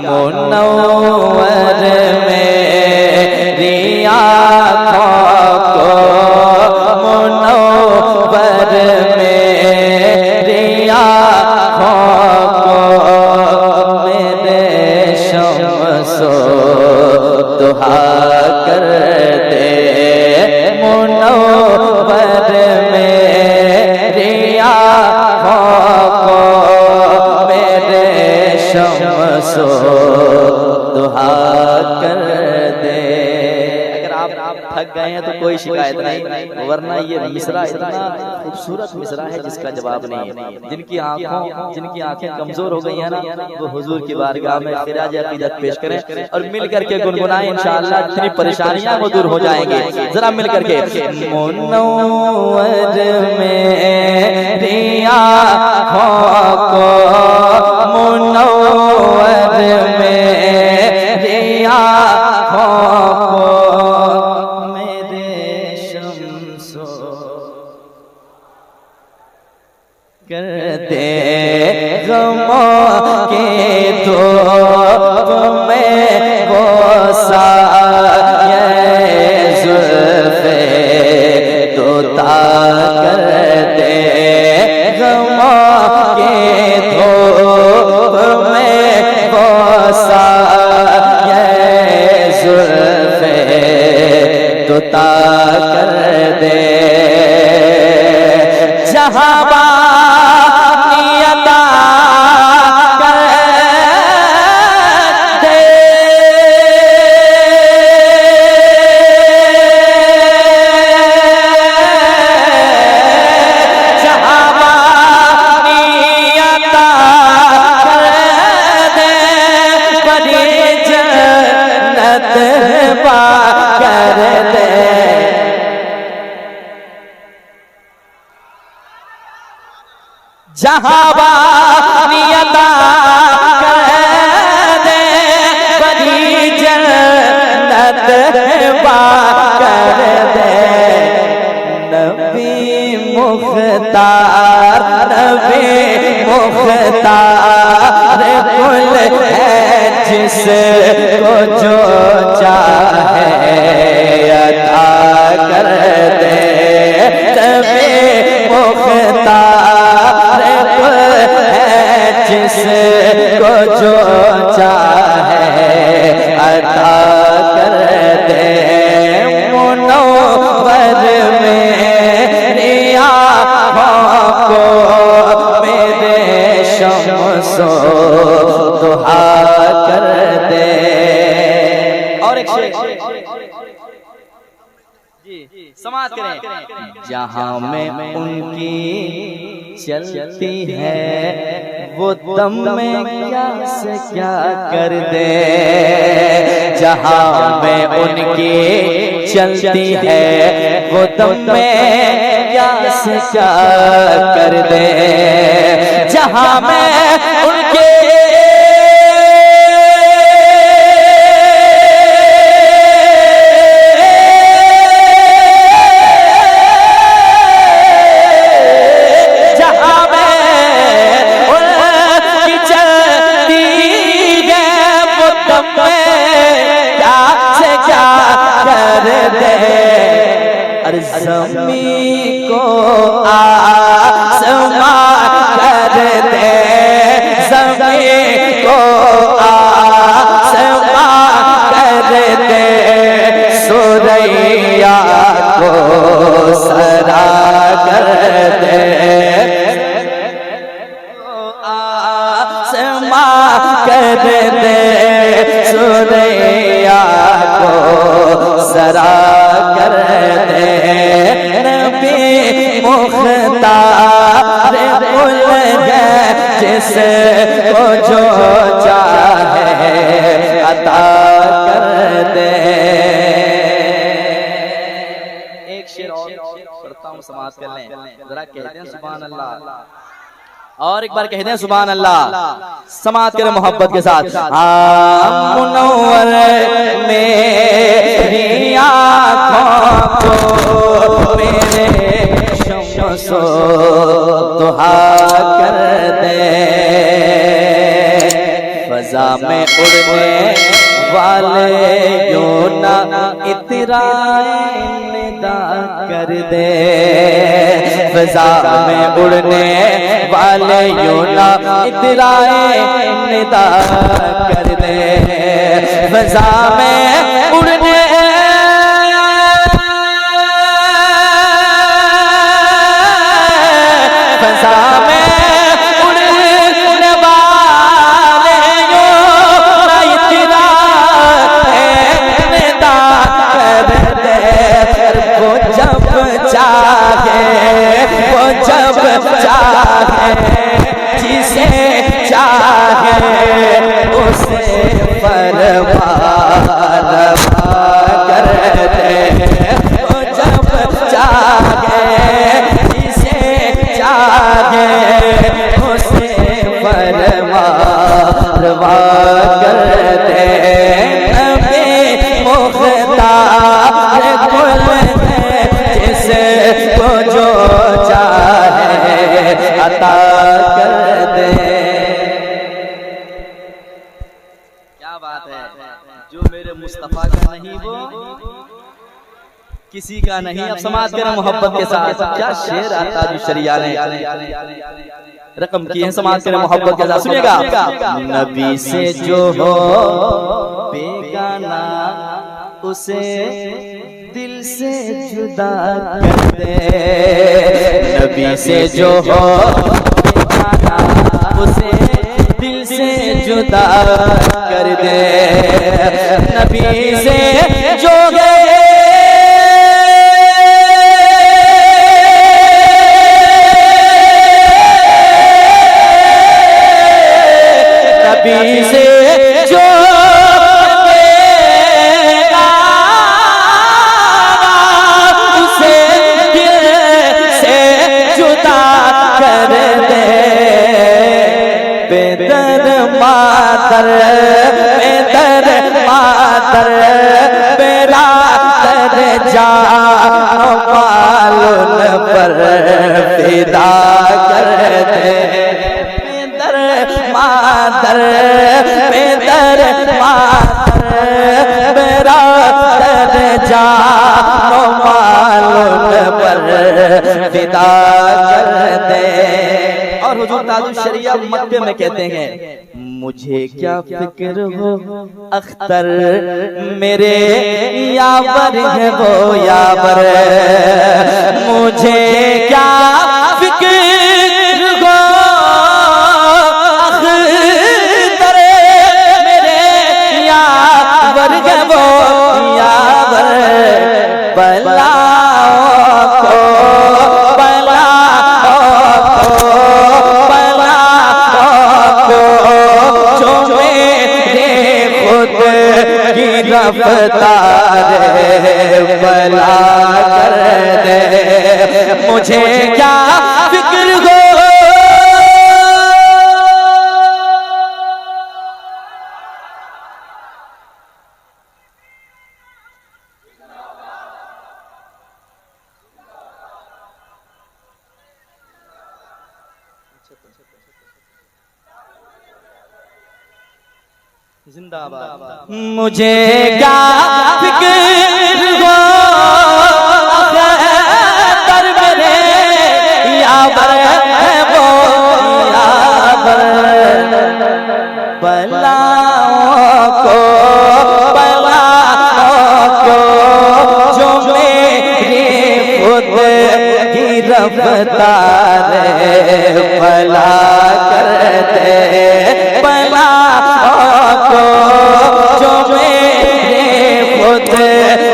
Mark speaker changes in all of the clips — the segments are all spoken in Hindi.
Speaker 1: मुनव्वर मेरी आँखों को, मुनव्वर मेरी आँखों को, मेरे शम्सो दुहा कर दे। मुनव्वर मेरी आँखों को, मेरे शम्सो दुहा कर दे। अगर आप थक गए हैं तो कोई शिकायत नहीं, वरना ये मिसरा इतना खूबसूरत मिसरा है जिसका जवाब नहीं है। जिनकी आंखें कमजोर हो गई हैं ना, वो हुजूर की बारगाह में खिराज अक़ीदत पेश करें और मिल करके गुनगुनाएं। इंशाअल्लाह इतनी परेशानियां वो दूर हो जाएंगी। जरा मिल करके मुनव्वर मेरी आँखों को, मुनव्वर मेरी आँखों को, मेरे शम्सो कर दे। गमों के धूप में वो साये ज़ुल्फ़े तोता कर दे। गमों के धूप में वो साये ज़ुल्फ़े तोता कर दे। जहाँ जहाँ बानियता कर दे, बड़ी जन्नत पा कर दे। नबी मुख्तार, नबी मुख्तार कुल है, जिसको जो चाहे अता कर दे। नबी मुख्तार जिसको जो चाहे अता कर दे। मुनव्वर मेरी आँखों को, मेरे शम्सो दुहा कर दे। और एक शेर समाज करें। जहाँ में उनकी चलती है वो दम में क्या से क्या कर दे। जहाँ में उनकी चलती है वो दम में क्या से क्या कर दे। जहाँ में उनके ज़मीं को आसमां कर दे। ज़मीं को आसमां कर दे। सुरैया को सरा कर दे। आसमां कर दे। सुरैया को सरा कर दे। नबी मुख्तार कुल है, जिसको जो चाहे अता कर दे। एक शेर और पढ़ता हूँ, समाप्त कर लें। जरा कहते हैं सुभान अल्लाह, और एक बार कहते हैं सुभान अल्लाह। समाप्त करें मोहब्बत के साथ। मुनव्वर मेरी आँखों को, मेरे शम्सो दुहा कर दे। फजा में उड़ने वाले यूं ना इतराए निदा कर दे, फजा में उड़ने वाले यूं ना इतराए निदा कर दे, फजा में उड़ने फजा में उड़ने वाले यूं ना इतराए निदा कर दे, वो जब चाहे जिसे चाहे उसे फरमा कर दे, वो जब चाहे जिसे चाहे उसे फरमा कर दे, नबी मुख्तार कुल जिसको जो चाहे अता कर दे। क्या बात है, जो मेरे मुस्तफा का नहीं वो किसी का नहीं। अब समाज करें मोहब्बत के साथ, क्या शेर आता जो शरिया ने रकम की है, समाज करें मोहब्बत के साथ। सुनिएगा, नबी से जो हो बेगाना उसे दिल से जुदा कर दे, नबी से जो हो बेगाना उसे दिल से जुदा कर दे, नबी से जो नबी से जो उसे दिल से जुदा कर दे, बेदर मातर बेदर मातर बेरा तर जानो मालूम पर फिदा कर दे, बेदर मातर बेरा तर जानो मालूम पर फिदा कर दे। और हुजूर ताजुल शरिया मक्के में कहते हैं, मुझे क्या फिक्र हो अख्तर मेरे यावर है वो यावर, मुझे क्या फिक्र हो अख्तर मेरे यावर है वो यावर, बलाओं को रफ्तारे बला कर दे, मुझे क्या फिक्र हो जिंदाबाद, मुझे क्या फिक्र हो अख्तर मेरे यावर है वो यावर, बलाओं को जो मेरी खुद की रफ्तार भला कर दे, जो मेरे खुद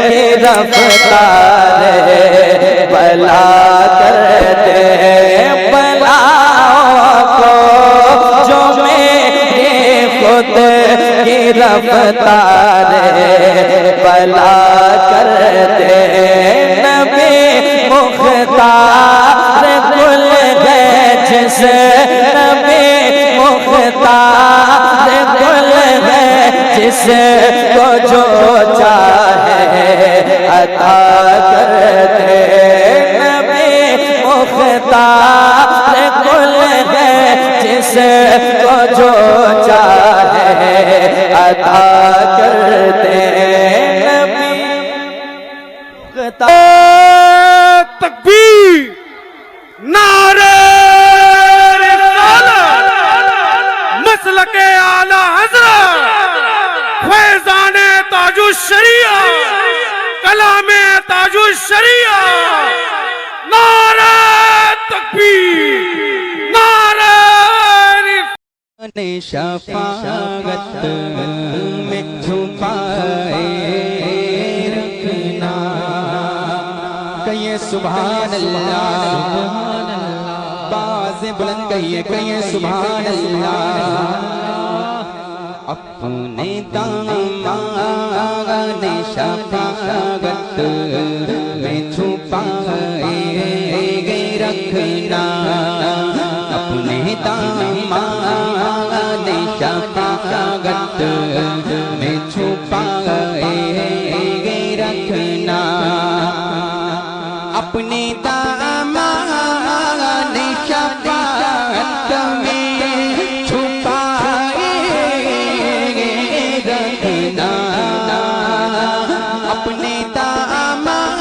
Speaker 1: की रफ्तार भला कर दे, बलाओं को जो मेरे खुद की रफ्तार भला कर दे, नबी मुख्तार कुल है जिस नबी मुख्तार कुल है जिसको जो चाहे अता कर दे, नबी मुख्तार कुल है जिसको जो चाहे अता करते नबी।
Speaker 2: तकबीर, नारे रिसालत, मसलके आला हज़रत, फैज़ाने ताजुश शरिया, कलामे ताजुश शरिया, नारे तकबीर, नारे
Speaker 1: शफाअत में छुपाए रखना। कहिए सुभान अल्लाह, बाज़े बुलंद कहिए, कहिए सुभान अल्लाह। अपने दामन शफाअत में छुपाए रखना। अपने दामन शफाअत में छुपाए रखना। अपने दामन शफाअत में छुपाए रखना। अपने दामन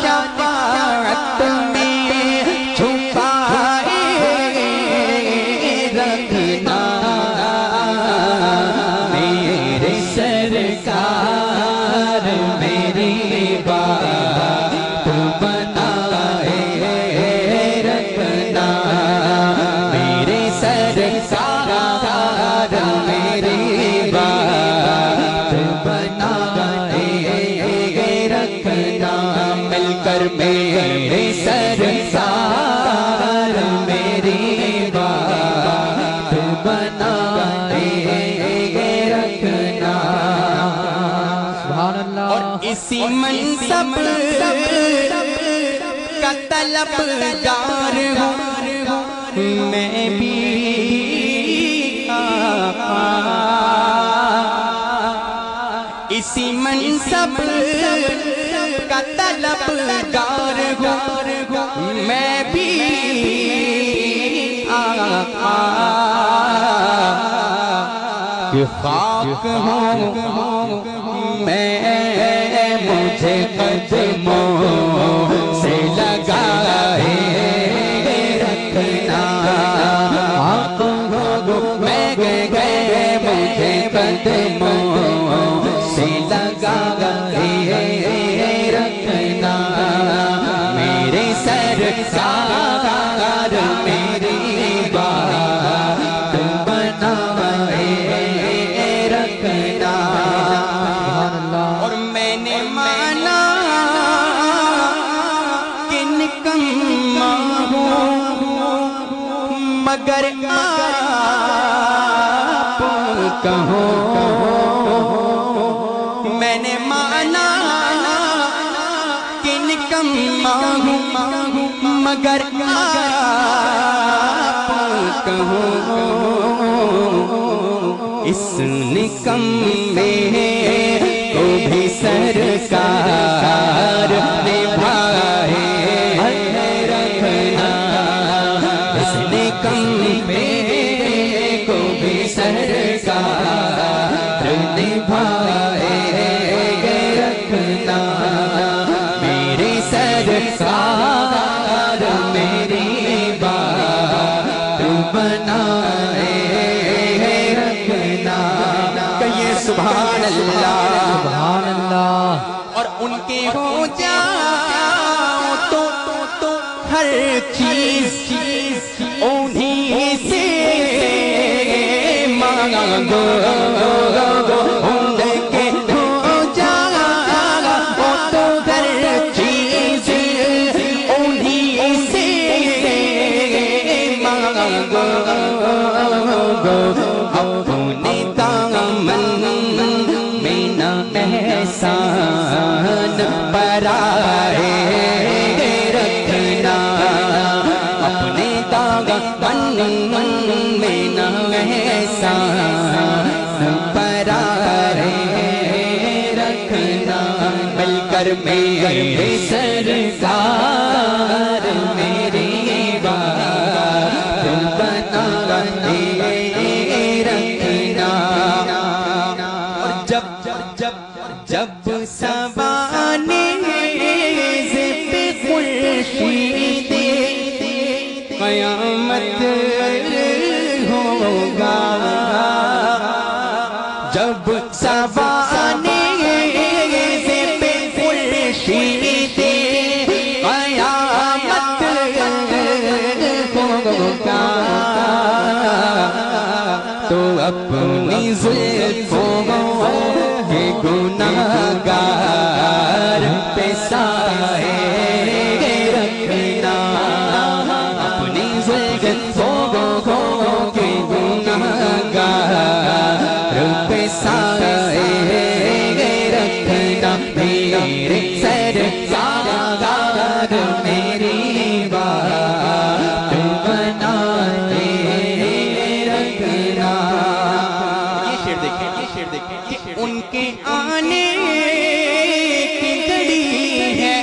Speaker 1: शफाअत में छुपाए रखना। मेरे सरकार मेरी बात बनाए रखना। मेरे सरकार मेरी बात बनाए रखना। मिलकर मेरे सरकार मेरी बात बनाए रखना। और इसी मनसब का तलबगार हूँ मैं भी आका। इसी मनसब का तलबगार हूँ मैं भी आका। कि खाक हूँ मैं, मुझे कदमों से लगाए रखना। खाक हूँ मैं गए, मुझे कदमों से लगाए रखना। मेरे सरकार मेरी बात बनाए रखना। और मैंने माना कि निकम्मा हूँ, मगर आप कहो। मैंने माना कि निकम्मा हूँ, मगर आप कहो। इस निकम्मे को भी सरकार निभाए रखना। इस निकम्मे को भी सरकार निभाए रखना। मेरी सरकार मेरी बात बनाए रखना। कहिए सुभान अल्लाह, सुभान अल्लाह। और उनके हो जाओ तो हर चीज उन्हीं से मांगो। उनके हो जाओ तो हर चीज उन्हीं से मांगो। अपने दामन में न एहसान पराए रखना। अपने दामन में न एहसान पराए रखना। मिलकर मेरे सरकार मेरी बात बनाए रखना।
Speaker 3: जब सवाने से पे खुर्शीदे क़यामत होगा तो अपनी ज़ुल्फ़ों के गुनाहगार पे साए रखना, अपनी ज़ुल्फ़ों के गुनाहगार पे साए रखना। मेरे सरकार मेरी बात बनाए रखना। ये शेर देखें उनके आने की घड़ी है,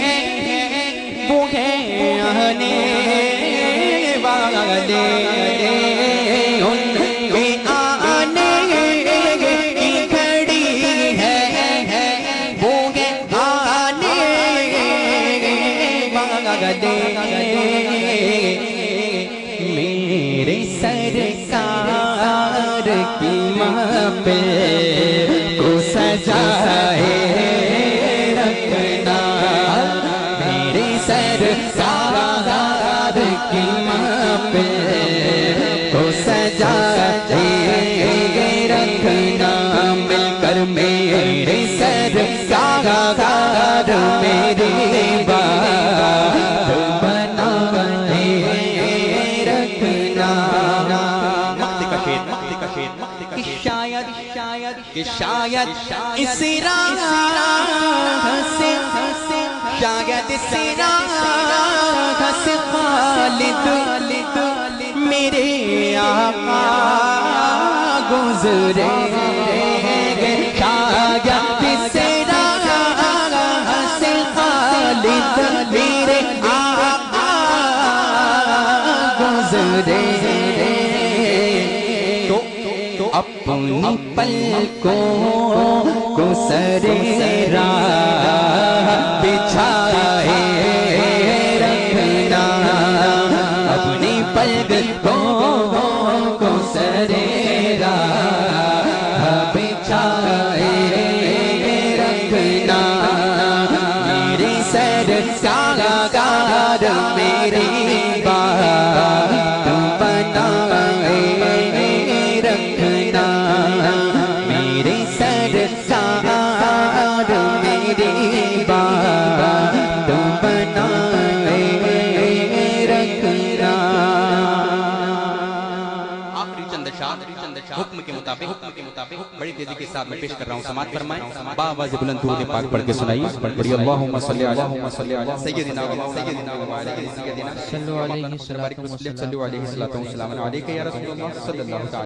Speaker 3: वो है आने वाले। उनके आने की घड़ी है, वो है आने वाले। मेरे सरकार की महफिल को सजाए रखना, मेरे सरकार की महफिल को सजाए रखना। मिलकर मेरे सरकार मेरी बात बनाए रखना। कि शायद इस राह से खालिद मेरे आका गुज़रे। शायद इस राह से खालिद मेरे आका गुज़रे। अपनी पलकों को सरे राह बिछाए रखना, अपनी पलकों को सरे राह बिछाए रखना। मेरे सरकार मेरी बात बनाए रखना, मेरे सरकार मेरी बात बनाए रखना। आखिरी चंद शाद हुक्म के मुताबिक बड़ी तेजी के साथ मैं पेश कर रहा हूँ। समाअत फरमाएं, बावाज़ बुलंद दुरूद पाक पढ़ के सुनाइए। पढ़िए अल्लाहुम्मा सल्ली अला सय्यिदिना व सय्यिदिना व सय्यिदिना सल्लल्लाहु अलैहि वसल्लम अलैका या रसूलल्लाह सल्लल्लाहु